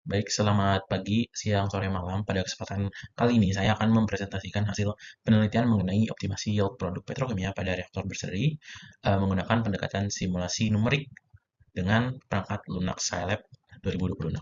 Baik, selamat pagi, siang, sore, malam. Pada kesempatan kali ini, saya akan mempresentasikan hasil penelitian mengenai optimasi yield produk petrokimia pada reaktor berseri menggunakan pendekatan simulasi numerik dengan perangkat lunak Scilab 2026.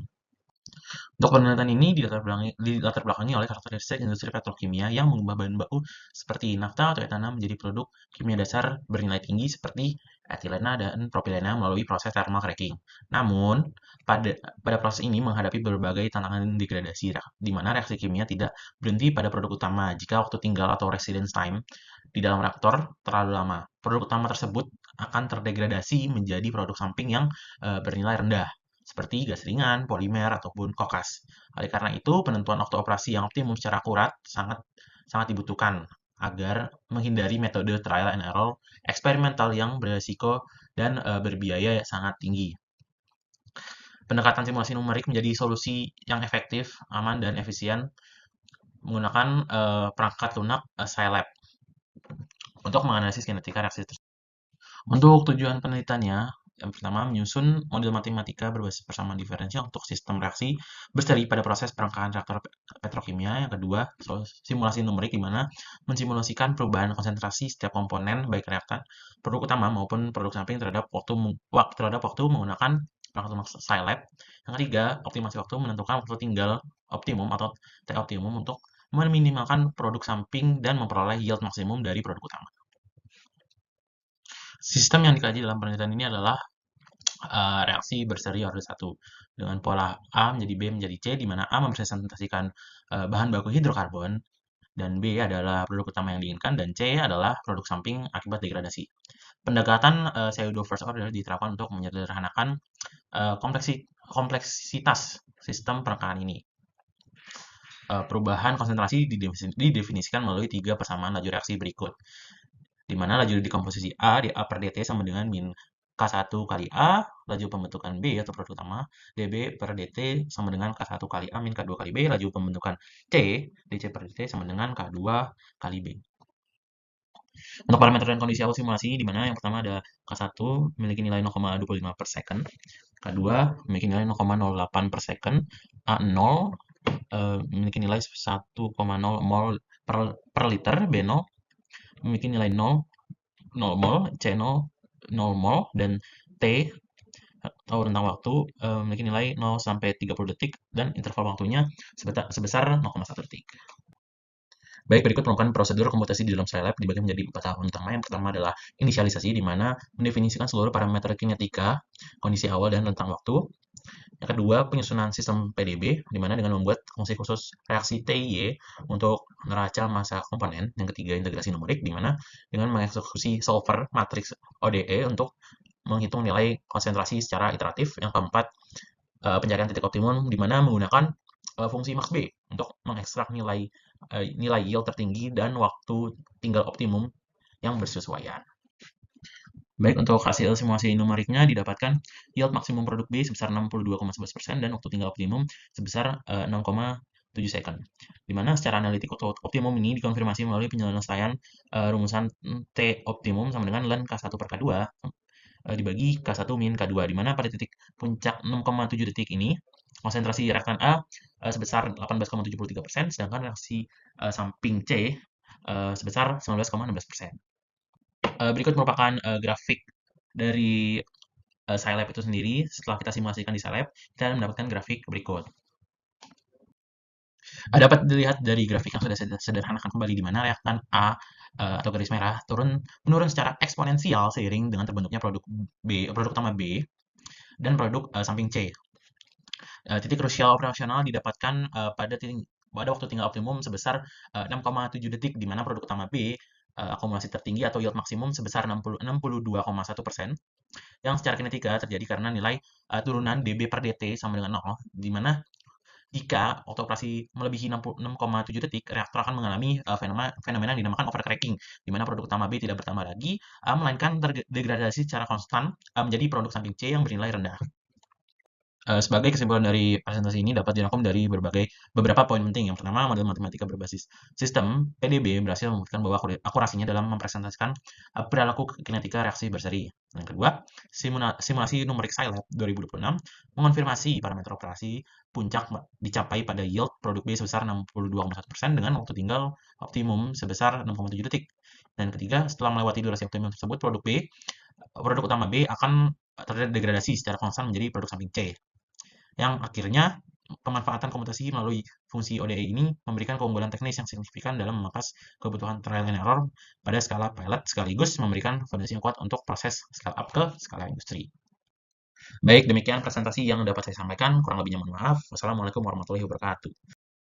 Untuk penelitian ini dilatar belakangi oleh karakteristik industri petrokimia yang mengubah bahan baku seperti nafta atau etana menjadi produk kimia dasar bernilai tinggi seperti etilena dan propilena melalui proses thermal cracking. Namun, pada proses ini menghadapi berbagai tantangan degradasi, di mana reaksi kimia tidak berhenti pada produk utama jika waktu tinggal atau residence time di dalam reaktor terlalu lama. Produk utama tersebut akan terdegradasi menjadi produk samping yang bernilai rendah seperti gas ringan, polimer, ataupun kokas. Oleh karena itu, penentuan waktu operasi yang optimum secara akurat sangat sangat dibutuhkan agar menghindari metode trial and error eksperimental yang beresiko dan berbiaya sangat tinggi. Pendekatan simulasi numerik menjadi solusi yang efektif, aman, dan efisien menggunakan perangkat lunak Scilab untuk menganalisis kinetika reaksi. Untuk tujuan penelitiannya, yang pertama menyusun model matematika berbasis persamaan diferensial untuk sistem reaksi berseri pada proses perangkatan reaktor petrokimia. Yang kedua, simulasi numerik di mana mensimulasikan perubahan konsentrasi setiap komponen baik reaktan produk utama maupun produk samping terhadap waktu menggunakan perangkat lunak Scilab. Yang ketiga, optimasi waktu menentukan waktu tinggal optimum atau T optimum untuk meminimalkan produk samping dan memperoleh yield maksimum dari produk utama. Sistem yang dikaji dalam penelitian ini adalah reaksi berseri order 1 dengan pola A menjadi B menjadi C, di mana A merepresentasikan bahan baku hidrokarbon dan B adalah produk utama yang diinginkan dan C adalah produk samping akibat degradasi. Pendekatan pseudo first order diterapkan untuk menyederhanakan kompleksitas sistem perangkatan ini. Perubahan konsentrasi didefinisikan melalui 3 persamaan laju reaksi berikut, di mana laju dekomposisi A di A per dt sama dengan min K1 kali A, laju pembentukan B atau produk utama, dB per dt sama dengan K1 kali A min K2 kali B, laju pembentukan C, dC per dt sama dengan K2 kali B. Untuk parameter dan kondisi awal simulasi, di mana yang pertama ada K1 memiliki nilai 0,25 per second, K2 memiliki nilai 0,08 per second, A0 memiliki nilai 1,0 mol per liter, B0 memiliki nilai 0 mol, C0 0 mol, dan T atau rentang waktu memiliki nilai 0 sampai 30 detik dan interval waktunya sebesar 0,1 detik. Baik, berikut merupakan prosedur komputasi di dalam Scilab dibagi menjadi 4 tahap utama. Yang pertama adalah inisialisasi, di mana mendefinisikan seluruh parameter kinetika, kondisi awal, dan rentang waktu. Yang kedua, penyusunan sistem PDB, di mana dengan membuat fungsi khusus reaksi TIY untuk neraca massa komponen. Yang ketiga, integrasi numerik, di mana dengan mengeksekusi solver matriks ODE untuk menghitung nilai konsentrasi secara iteratif. Yang keempat, pencarian titik optimum, di mana menggunakan fungsi max B untuk mengekstrak nilai yield tertinggi dan waktu tinggal optimum yang bersesuaian. Baik, untuk hasil simulasi numeriknya didapatkan yield maksimum produk B sebesar 62,11% dan waktu tinggal optimum sebesar 6,7 second. Di mana secara analitik waktu optimum ini dikonfirmasi melalui penyelesaian rumusan T optimum sama dengan ln K1 per K2 dibagi K1 min K2, di mana pada titik puncak 6,7 detik ini konsentrasi reaktan A sebesar 18,73%, sedangkan reaksi samping C sebesar 19,16%. Berikut merupakan grafik dari Scilab itu sendiri. Setelah kita simulasikan di Scilab, kita mendapatkan grafik berikut. Dapat dilihat dari grafik yang sudah sederhanakan kembali, di mana reaktan A atau garis merah menurun secara eksponensial seiring dengan terbentuknya produk utama B dan produk samping C. Titik krusial operasional didapatkan pada waktu tinggal optimum sebesar 6,7 detik, di mana produk utama B akumulasi tertinggi atau yield maksimum sebesar 62,1%, yang secara kinetika terjadi karena nilai turunan dB per dt sama dengan 0, di mana jika waktu operasi melebihi 6,7 detik, reaktor akan mengalami fenomena yang dinamakan overcracking, di mana produk utama B tidak bertambah lagi, melainkan terdegradasi secara konstan menjadi produk samping C yang bernilai rendah. Sebagai kesimpulan dari presentasi ini dapat dirangkum dari beberapa poin penting. Yang pertama, model matematika berbasis sistem (PDB) berhasil membuktikan bahwa akurasinya dalam mempresentasikan perilaku kinetika reaksi berseri. Yang kedua, simulasi numerik Scilab 2026 mengonfirmasi parameter operasi puncak dicapai pada yield produk B sebesar 62,1% dengan waktu tinggal optimum sebesar 6,7 detik. Dan ketiga, setelah melewati durasi optimum tersebut, produk utama B akan terjadi degradasi secara konstan menjadi produk samping C. Yang akhirnya, pemanfaatan komputasi melalui fungsi ODE ini memberikan keunggulan teknis yang signifikan dalam memangkas kebutuhan trial and error pada skala pilot sekaligus memberikan fondasi yang kuat untuk proses scale up ke skala industri. Baik, demikian presentasi yang dapat saya sampaikan. Kurang lebihnya mohon maaf. Wassalamualaikum warahmatullahi wabarakatuh.